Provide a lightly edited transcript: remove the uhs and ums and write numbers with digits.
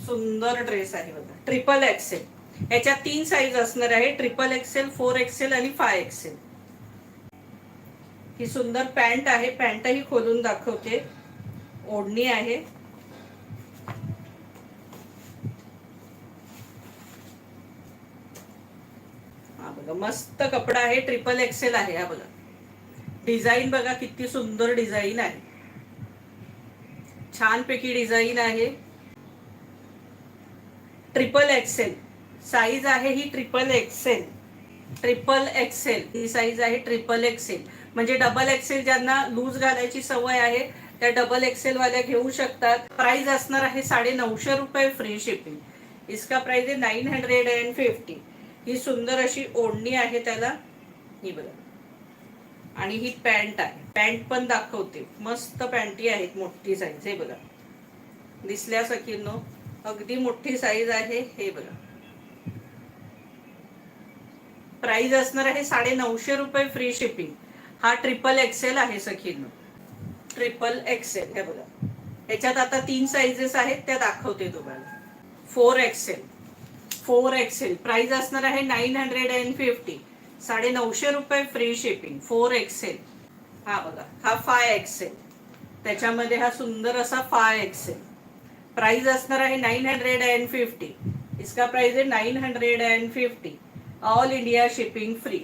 सुंदर ड्रेस आहे बघा, ट्रिपल एक्सेल. याच्यात 3 साईज असणार आहे, ट्रिपल एक्सेल, 4 एक्सेल आणि 5 एक्सेल. ही सुंदर पॅन्ट आहे, पॅन्टही खोलून दाखवते. ओढणी आहे, हा बघा मस्त कपडा आहे, ट्रिपल एक्सेल आहे. हा बघा डिझाईन बघा किती सुंदर डिझाईन आहे, छानपैकी डिझाईन आहे. ट्रिपल एक्सेल साईज आहे ही, ट्रिपल एक्सेल. ट्रिपल एक्सेल ही साईज आहे, ट्रिपल एक्सेल. म्हणजे डबल एक्सेल ज्यांना लूज घालायची सवय आहे त्या डबल एक्सेल वाल्या घेऊ शकतात. प्राइस असणार आहे 950 रुपये, फ्री शिपिंग. इसका प्राइस आहे 950. ही सुंदर अशी ओढणी आहे त्याला, ही बघा. आणि ही पॅन्ट आहे, पॅन्ट पण दाखवते. मस्त पॅन्टी आहेत, मोठी साईज. हे बघा दिसल्या सखींनो, अगदी मोठी साईज आहे. हे बघा प्राइस असणार आहे 950 रुपये, फ्री शिपिंग. हा ट्रिपल एक्सेल आहे सखींनो, ट्रिपल एक्सेल. हे बघा याच्यात आता 3 साईजेस आहेत, त्या दाखवते तुम्हाला. 4 एक्सेल, 4 एक्सेल प्राइस असणार आहे 950, 950 रुपये, फ्री शिपिंग. 4 एक्सेल. हा बघा हा 5 एक्सेल, त्याच्यामध्ये हा सुंदर असा 5 एक्सेल. प्राइस असणार आहे 950. इसका प्राइस आहे 950, ऑल इंडिया शिपिंग फ्री.